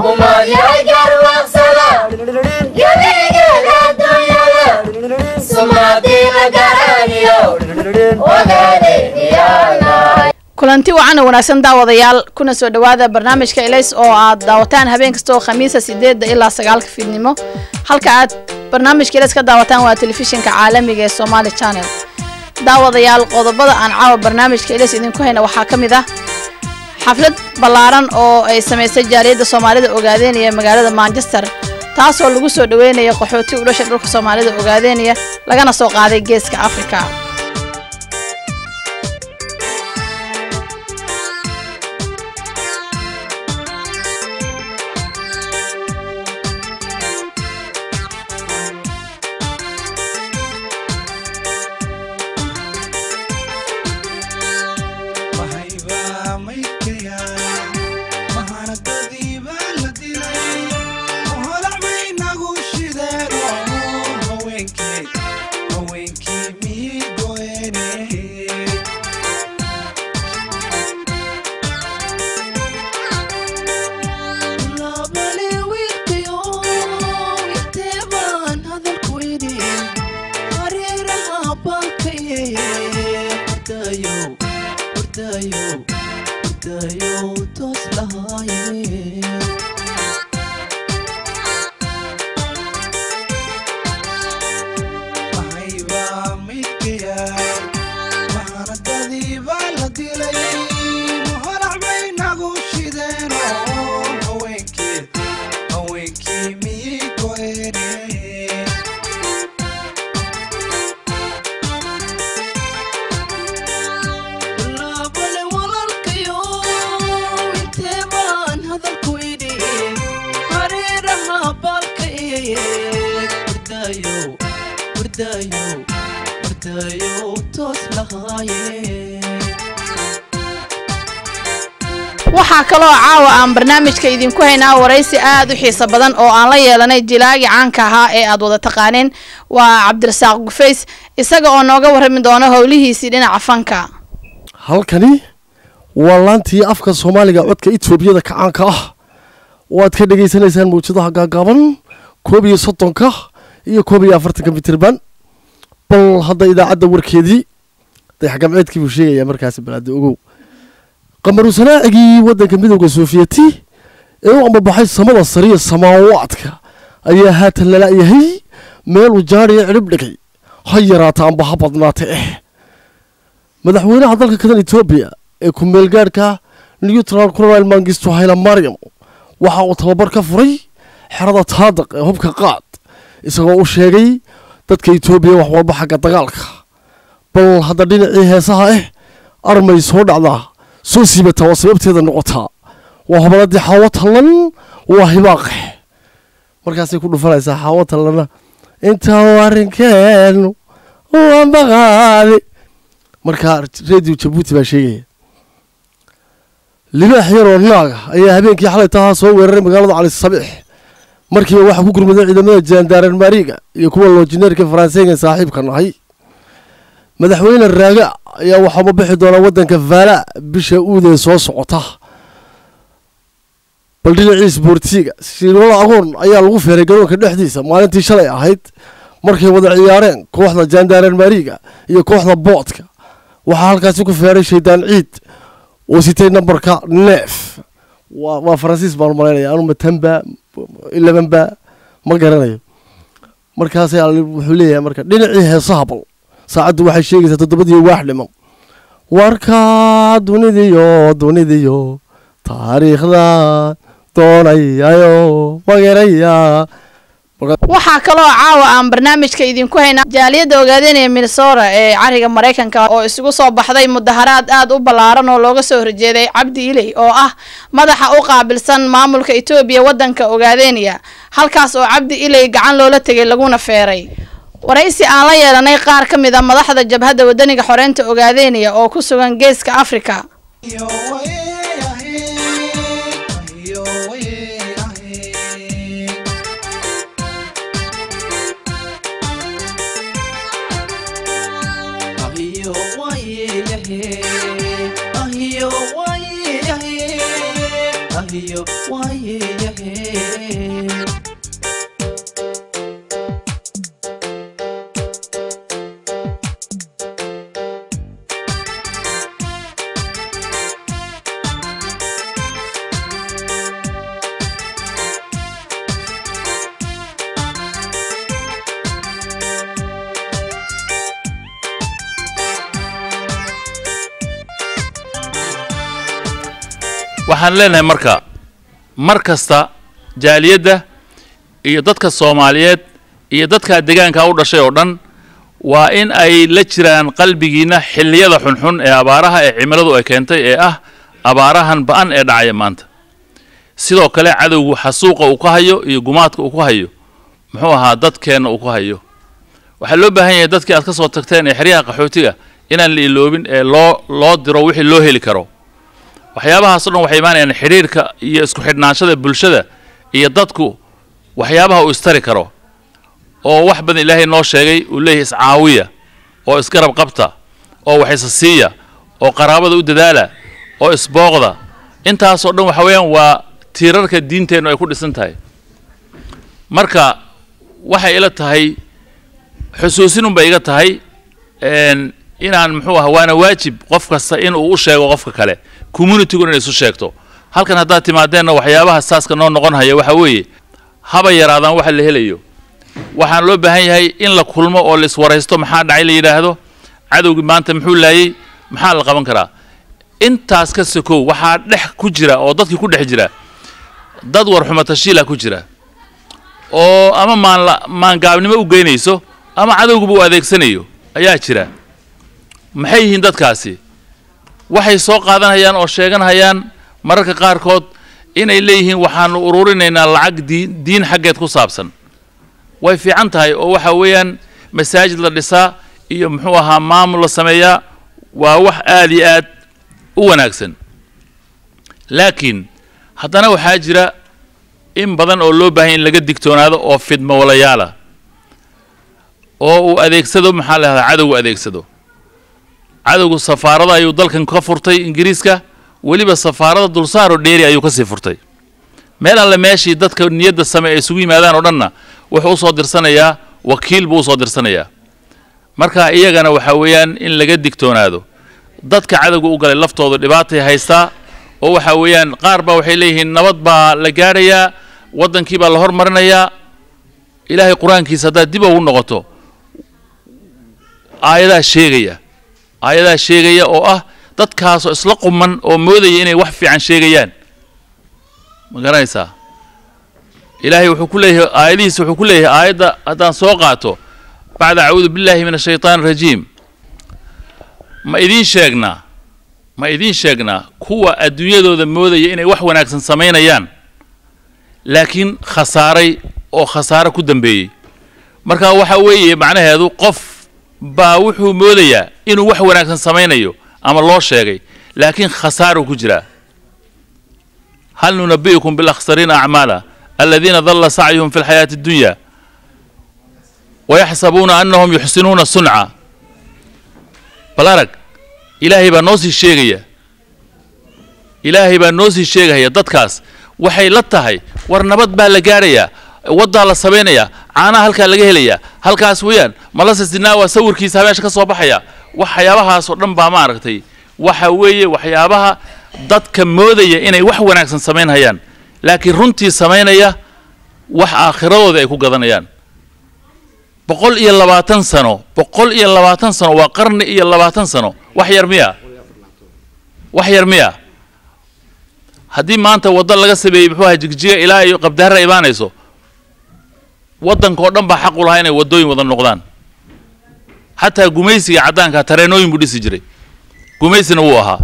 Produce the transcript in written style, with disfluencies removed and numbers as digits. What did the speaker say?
وما يقر وصلا يليق الدنيا سمادينا قرانيو وغادي يا kulanti wacan wanaagsan daawadayaal kuna soo dhawaada barnaamijka Ilays oo aad daawataan habeen kasta oo Khamiis 8 ilaa 9 fiidnimo halka aad barnaamijka Ilays ka daawataan waa telefishinka caalamiga ee Somali Channel daawadayaal qodobada aan caawa barnaamijka Ilays idinku hayna waxa kamid ah xaflad ballaaran oo ay sameysay jaariyada Soomaalida Ogaadeenaya magaalada Manchester taasoo lagu soo dhaweynayo qaxooti u dhashay dhulka Soomaalida Ogaadeenaya lagana soo qaaday geeska Afrika waxaa kaloo caawa aan barnaamijka idinku haynaa waraysi aad u xiiso badan oo aan la yeelanay jilaagi caanka ahaa ee aad wada taqaaneen waa Cabdirasaaq Gufays isaga oo nooga warrami doona howlihiisii dhinaca fanka halkani waa laantii afka Soomaaliga codka Itoobiya ka caanka ah waad ka dhageysanaysaan muujadaha gaagaaban 31 iyo 40 mitirban bal hadda idaacada warkeedii dayaxgamceedkii buu sheegaya markaas balaad ogow qamaru sanaaci wadanka midowga Soofiyeti ee uu ambaxay samada sariya samaawaadka ayaa haatan la yahay meel uu jaariyo cirib dhigay hayraata amba habadnaate madaxweynaha dalka kadan Itoobiya ee ku meel gaarka Neutral Colonel Mengistu Haile Mariam waxa uu tababar ka furay xerada taadaq ee hubka qaad isagoo u sheegay dadka Itoobiya wax walba xagga dagaalka bal hadda dhinacii heesaha armay soo dhacdaa soo siibata oo sababteeda noqota waa habaladii xawatalan waa hibaaq markaas ay ku dhufanaysaa xawatalana inta warinkeenu waa baqaali marka radio Djibouti baa sheegay libaax yaroo naaga ayaa habeenkii xalay taa soo weeraray magaalada Cali Sabiix markii waxa ku gurmaday ciidamada Jandaran Mariga iyo kuwa loojineerka Faransiiska saaxiibka nahay madaxweyne Raaga ayaa waxa uu bixi doona wadanka Vaala bisha uudee soo socota baldina isboortiga sidoo agoon ayaa lagu feeray garoonka dhexdiisa maalintii shalay ahayd markay wada ciyaareen kooxda Jandaran Mariga iyo kooxda Boodka waxa halkaas ku feeray Shaydaan Ciid oo sitay numberka 9 waa Faransiis baan maleeyaa anu matamba 11 ba ma garanayo markaas ay wuxuu leeyahay marka dhinacii heesaha bal saacadu waxay sheegaysaa 7 wax dhiman warka dunidiyo taariikhda doonayo magaraya waxaa kaloo caawa aan barnaamijka idinku haynaa jaaliyada Ogaadeenaya Minnesota ee cariga Mareykanka oo isugu soo baxday mudaharaad aad u ballaaran oo looga soo horjeeday Cabdi Ilay oo ah madaxa u qaabilsan maamulka Itoobiya wadanka Ogaadeenaya halkaas oo Cabdi Ilay gacan loola tagay laguna feeray waraysi aan la yeelanay qaar ka mid ah madaxda jabhadda wadaniga xoreynta Ogaadeenaya oo ku sugan geeska Afrika Why waxaan leenahay mar kasta jaaliyadda iyo dadka Soomaaliyeed iyo dadka deegaanka u dhashay oo dhan waa in ay la jiraan qalbigiina xilliyada xunxun ee abaaraha ee cimiladu ay keentay ee ah abaarahan ba'an ee dhacay maanta sidoo kale cadawgu xasuuqa uu ka hayo iyo gumaadka uu ku hayo muxuu ahaa dadkeena uu ku hayo waxa loo baahan yahay dadkii aad ka soo tagteen ee xiriyaha qaxootiga inaan la iloobin ee loo diro wixii loo heli karo waxyaabahaas oo dhan waxay imaanayaan xiriirka iyo isku xidhnaanshada bulshada iyo dadku waxyaabaha uu istari karo oo wax badan Ilaahay noo sheegay uu leeyahay iscaawiya oo isgarab qabta oo wax isa siiya oo qaraabada u dadaala oo isbooqda intaas oo dhan waxa weeyaan waa tiirarka diinteenu ay ku dhisan tahay marka waxay ila tahay xusuusin bay iga tahay inaan muxuu ahaa waana waajib qof kasta in uu u sheego qofka kale community-gu inay isu sheegto halkan hadda timaadeenna waxyaabaha saaska noo noqon haya waxa weeye haba yaraadaan waxa la helayo waxaan loo baahan yahay in la kulmo oo la iswaraysto maxaa dhacay la yiraahdo cadawgi maanta muxuu laayay maxaa la qaban karaa intaas ka sokow waxaa dhex ku jira oo dadkii ku dhex jira dad war xumo tashiila ku jira oo ama maan gaabnimo u geynayso ama cadawgu u adeegsanayo ayaa jira maxay yihiin dadkaasi waxay soo qaadanayaan oo sheeganayaan mararka qaarkood inay leeyihiin waxaanu ururinaynaa lacag diin xaggeed ku saabsan way fiican tahay oo waxa weeyaan masaajid la dhisaa iyo muxuu ahaa maamul la sameeyaa waa wax aad iyo aad u wanaagsan laakiin haddana waxaa jira in badan oo loo baahan in laga digtoonaado oo fidmo walayaala oo uu adeegsado maxaa la yiraahdaa cadawgu adeegsado cadawgu safaarada ayuu dalkan ka furtay Ingiriiska waliba safaarada dulsaaro dheeri ayuu ka sii furtay meel alle meeshii dadka niyadda sameey isugu yimaadaan oo dhanna wuxuu soo dirsanayaa wakiil buu soo dirsanayaa marka iyagana waxa weeyaan in laga digtoonaado dadka cadawgu u galay laftooda dhibaatay haystaa oo waxa weeyaan qaar baa waxay leeyihiin nabad baa la gaarayaa wadankii baa la hormarinayaa ilaahay quraankiisa hadaa dib ugu noqoto aayadaa sheegaya oo ah dadkaas oo isla quman oo moodaya inay wax fiican sheegayaan ma garanaysaa ilaahay wuxuu ku leeyahay aayadihiisa wuxuu ku leeyahay aayada hadaan soo qaato bacda a'uudu billahi minash shaytaanir rajiim ma idin sheegnaa kuwa adduunyadooda moodaya inay wax wanaagsan sameynayaan laakiin khasaare ku dambeeyay marka waxa weeye macnaheedu qof baa wuxuu moodayaa inuu wax wanaagsan sameynayo ama loo sheegay laakiin khasaaro ku jira hal nunabbiukum bil akhsarina a'mala alladhina dhalla sa'yuhum fil hayati ad-dunya wa yahsabuna annahum yuhsinuna sun'a balarag ilaahay baa noo sii sheegaya dadkaas waxay la tahay war nabad baa la gaarayaa wada la sameynaya caanaha halka laga helaya halkaas weeyaan malasa sinaawa sawirkiisa meesha ka soo baxaya waxyaabahaas oo dhan baa ma aragtay waxa weeye waxyaabaha dadka moodaya inay wax wanaagsan sameynayaan laakiin runtii sameynaya wax aakhiradooda ay ku gadanayaan 120 sano waa qarni iyo 20 sano wax yar miya haddii maanta wada laga sameeyay muxuu ahaa jigjiga ilaa iyo qabdaara imaanayso wadanka oo dhan baa xaq u lahaa inay wadooyin wada noqdaan hatta gumaysiga cadaanka tareenooyin buu dhisi jiray gumaysina wuu ahaa